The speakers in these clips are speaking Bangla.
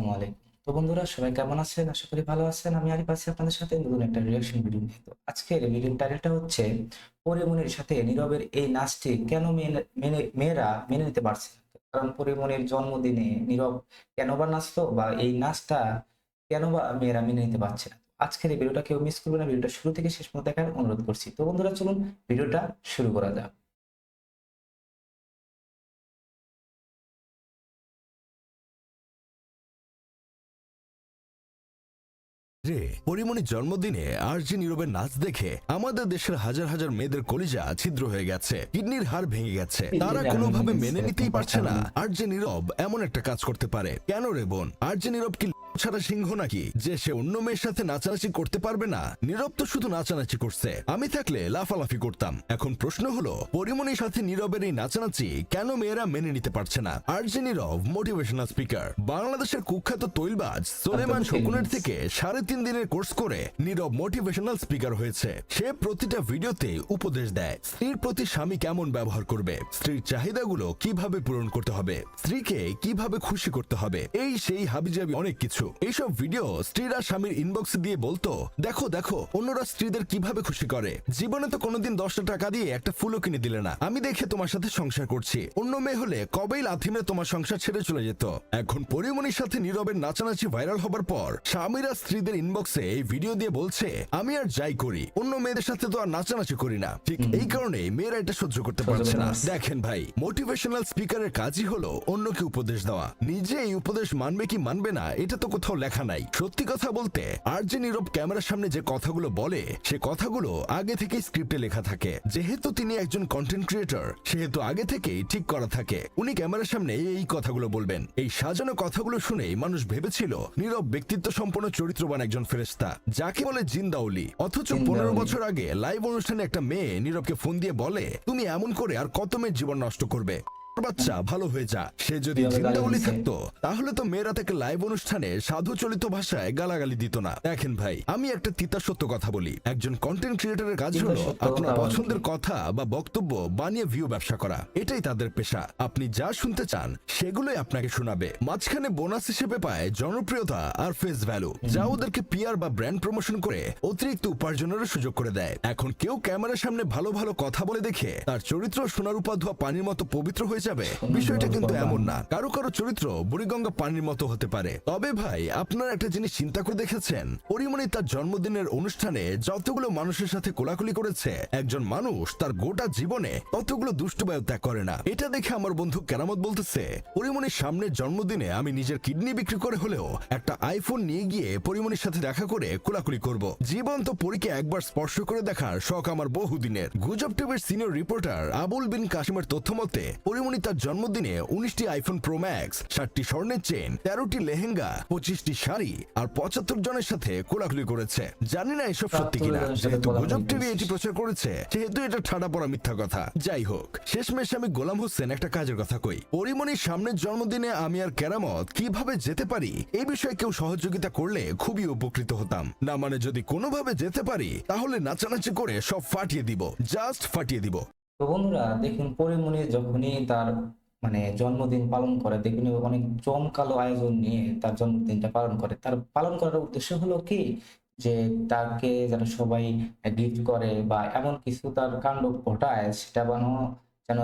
আসসালামু আলাইকুম। তো বন্ধুরা সবাই কেমন আছেন? আশা করি ভালো আছেন। আমি আরিফ আছি আপনাদের সাথে নতুন একটা রিঅ্যাকশন ভিডিও নিয়ে। তো আজকের ভিডিওর টাইটেলটা হচ্ছে পরীমনির সাথে নীরবের এই নাচটি কেন মেয়েরা মেনে নিতে পারছে না? কারণ পরীমনির জন্মদিনে নীরব কেন বা নাচতো বা এই নাচটা কেন বা মেয়েরা মেনে নিতে পারছে না? আজকের এই ভিডিওটা কেউ মিস করবে না। ভিডিওটা শুরু থেকে শেষ পর্যন্ত দেখার অনুরোধ করছি। তো বন্ধুরা চলুন ভিডিওটা শুরু করা যাক। রে পরিমণির জন্মদিনে আরজে নীরবের নাচ দেখে আমাদের দেশের হাজার হাজার মেয়েদের কলিজা ছিদ্র হয়ে গেছে, কিডনির হাড় ভেঙে গেছে। তারা কোনোভাবে মেনে নিতেই পারছে না আরজে নীরব এমন একটা কাজ করতে পারে। কেন রে বোন, আরজে নীরব কি ছাড়া সিংহ নাকি যে সে অন্য মেয়ের সাথে নাচানাচি করতে পারবে না? নীরব তো শুধু নাচানাচি করছে, আমি থাকলে লাফালাফি করতাম। এখন প্রশ্ন হলো পরিমণির সাথে নীরবের এই নাচানাচি কেন মেয়েরা মেনে নিতে পারছে না? আরজে নীরব মোটিভেশনাল স্পিকার, বাংলাদেশের কুখ্যাত তৈলবাজ সোলেমান শকুনের থেকে 3.5 দিনের কোর্স করে নীরব মোটিভেশনাল স্পিকার হয়েছে। সে প্রতিটা ভিডিওতে উপদেশ দেয় স্ত্রীর প্রতি স্বামী কেমন ব্যবহার করবে, স্ত্রীর চাহিদাগুলো কিভাবে পূরণ করতে হবে, স্ত্রীকে কিভাবে খুশি করতে হবে, এই সেই হাবিজাবি অনেক কিছু। এইসব ভিডিও স্ত্রীরা স্বামীর ইনবক্সে দিয়ে বলতো, দেখো দেখো অন্যরা স্ত্রীদের কিভাবে খুশি করে, জীবনে তো কোনোদিন 10টা টাকা দিয়ে একটা ফুলও কিনে দিলে না, আমি দেখে তোমার সাথে সংসার করছি। অন্য মেয়ে হলে কবেই লাথি মেরে তোমার সংসার ছেড়ে চলে যেত। এখন পরিমণির সাথে নীরবের নাচানাচি ভাইরাল হবার পর স্বামীরা স্ত্রীদের ইনবক্সে এই ভিডিও দিয়ে বলছে, আমি আর যাই করি, অন্য মেয়েদের সাথে তো আর নাচানাচি করি না। ঠিক এই কারণে মেয়েরা এটা সহ্য করতে পারছে না। দেখেন ভাই, মোটিভেশনাল স্পিকারের কাজই হলো অন্যকে উপদেশ দেওয়া, নিজে এই উপদেশ মানবে কি মানবে না এটা তো কোথাও লেখা নাই। সত্যি কথা বলতে আরজে নীরব ক্যামেরার সামনে যে কথাগুলো বলে সে কথাগুলো আগে থেকেই স্ক্রিপ্টে লেখা থাকে। যেহেতু তিনি একজন কন্টেন্ট ক্রিয়েটর সেহেতু আগে থেকেই ঠিক করা থাকে উনি ক্যামেরার সামনে এই কথাগুলো বলবেন। এই সাজানো কথাগুলো শুনেই মানুষ ভেবেছিল নীরব ব্যক্তিত্ব সম্পন্ন চরিত্রবান একজন ফেরেশতা, যাকে বলে জিন্দাউলি। অথচ 15 বছর আগে লাইভ অনুষ্ঠানে একটা মেয়ে নীরবকে ফোন দিয়ে বলে, তুমি এমন করে আর কত মেয়ের জীবন নষ্ট করবে, বাচ্চা ভালো হয়ে যা। সে যদি জিন্দাউলি থাকতো তাহলে তো মেয়েরা থেকে লাইভ অনুষ্ঠানে সাধু চলিত ভাষায় গালাগালি দিত না। দেখেন ভাই, আমি একটা তিতা সত্য কথা বলি, একজন কন্টেন্ট ক্রিয়েটরের কাজ হলো আপনার পছন্দের কথা বা বক্তব্য বানিয়ে ভিউ ব্যবসা করা, এটাই তাদের পেশা। আপনি যা শুনতে চান সেগুলোই আপনাকে শোনাবে, মাঝখানে বোনাস হিসেবে পায় জনপ্রিয়তা আর ফেস ভ্যালু, যা ওদেরকে পিআর বা ব্র্যান্ড প্রমোশন করে অতিরিক্ত উপার্জনের সুযোগ করে দেয়। এখন কেউ ক্যামেরার সামনে ভালো ভালো কথা বলে দেখে তার চরিত্র সোনার উপা ধোয়া পানির মতো পবিত্র হয়ে যাবে, বিষয়টা কিন্তু এমন না। কারো কারো চরিত্র বুড়িগঙ্গা পানির মতো হতে পারে। তবে ভাই, আপনারা একটা জিনিস চিন্তা করে দেখেছেন, পরিমণি তার জন্মদিনের অনুষ্ঠানে যতগুলো মানুষের সাথে কোলাকুলি করেছে, একজন মানুষ তার গোটা জীবনে ততগুলো দুষ্টবায়ু ত্যাগ করে না। এটা দেখে আমার বন্ধু কেরামত বলতেছে, পরিমণির সামনের জন্মদিনে আমি নিজের কিডনি বিক্রি করে হলেও একটা আইফোন নিয়ে গিয়ে পরিমণির সাথে দেখা করে কোলাকুলি করব। জীবন্ত পরীকে একবার স্পর্শ করে দেখার শখ আমার বহুদিনের। গুজব টিভির সিনিয়র রিপোর্টার আবুল বিন কাশিমের তথ্য মতে পরিমণি তার জন্মদিনে 19টি আইফোন প্রো ম্যাক্স, 7টি স্বর্ণের চেন, 13টি লেহেঙ্গা, 25টি শাড়ি আর 75 জনের সাথে কোলাকুলি করেছে। জানি না এসব সত্যি কিনা, যেহেতু গুজব টিভি এটি প্রচার করেছে সেহেতু এটা ঠাড়া পড়া মিথ্যা কথা। যাই হোক, শেষমেশ আমি গোলাম হোসেন একটা কাজের কথা কই, পরিমণির সামনের জন্মদিনে আমি আর কেরামত কিভাবে যেতে পারি এই বিষয়ে কেউ সহযোগিতা করলে খুবই উপকৃত হতাম। না মানে যদি কোনোভাবে যেতে পারি তাহলে নাচানাচি করে সব ফাটিয়ে দিব, জাস্ট ফাটিয়ে দিব। তো বন্ধুরা দেখুন, পরীমনি যখনই তার জন্মদিন পালন করে দেখবেন অনেক জমকালো আয়োজন নিয়ে তার জন্মদিনটা পালন করে। তার পালন করার উদ্দেশ্য হলো কি, যে তাকে যেন সবাই গিফট করে বা এমন কিছু তার কাণ্ড ঘটায় সেটা যেন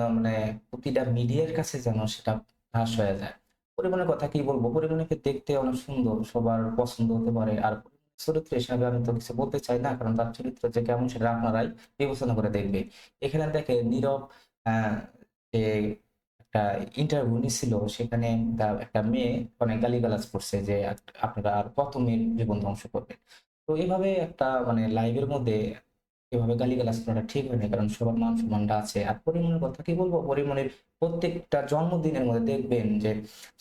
প্রতিটা মিডিয়ার কাছে যেন সেটা ফাঁস হয়ে যায়। পরিমনির কথা কি বলবো, পরিমনিকে দেখতে অনেক সুন্দর, সবার পছন্দ হতে পারে। আর চরিত্র হিসাবে আমি তো কিছু বলতে চাই না, কারণ তার চরিত্র যে কেমন সেটা আপনারাই বিবেচনা করে দেখবে। এখানে দেখে নীরব যে একটা ইন্টারভিউ নিছিল, সেখানে একটা মেয়ে অনেক গালিগালাজ করছে যে আপনারা আর কত মেয়ের জীবন ধ্বংস করবেন। তো এভাবে একটা লাইভের মধ্যে এভাবে গালিগালাজ করাটা ঠিক হয়নি, কারণ সবার মান সম্মানটা আছে। আর পরিমনির কথা কি বলবো, পরিমনির প্রত্যেকটা জন্মদিনের মধ্যে দেখবেন যে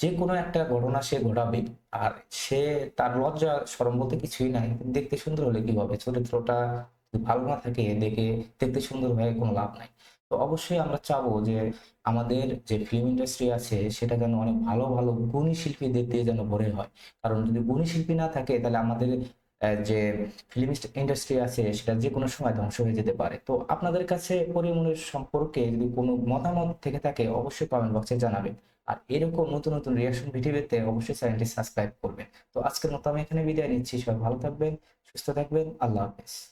যে কোনো একটা ঘটনা সে ঘটাবে। আর সে তার লজ্জা শরম বলতে কিছুই নাই। দেখতে সুন্দর হলে কি হবে, চরিত্রটা যদি ভালো না থাকে দেখতে সুন্দর হয়ে কোনো লাভ নাই। তো অবশ্যই আমরা চাবো যে আমাদের যে ফিল্ম ইন্ডাস্ট্রি আছে সেটা যেন অনেক ভালো ভালো গুণী শিল্পীদের দিয়ে যেন ভরে হয়। কারণ যদি গুণী শিল্পী না থাকে তাহলে আমাদের যে ফিল্ম ইন্ডাস্ট্রি আছে সেটা যে কোনো সময় ধ্বংস হয়ে যেতে পারে। তো আপনাদের কাছে পরিমনির সম্পর্কে যদি কোনো মতামত থেকে থাকে অবশ্যই কমেন্ট বক্সে জানাবেন। আর এরকম নতুন নতুন রিয়াকশন ভিডিও পেতে অবশ্যই চ্যানেলটি সাবস্ক্রাইব করবেন। তো আজকের মতো আমি এখানে বিদায় নিচ্ছি। সবাই ভালো থাকবেন, সুস্থ থাকবেন। আল্লাহ হাফেজ।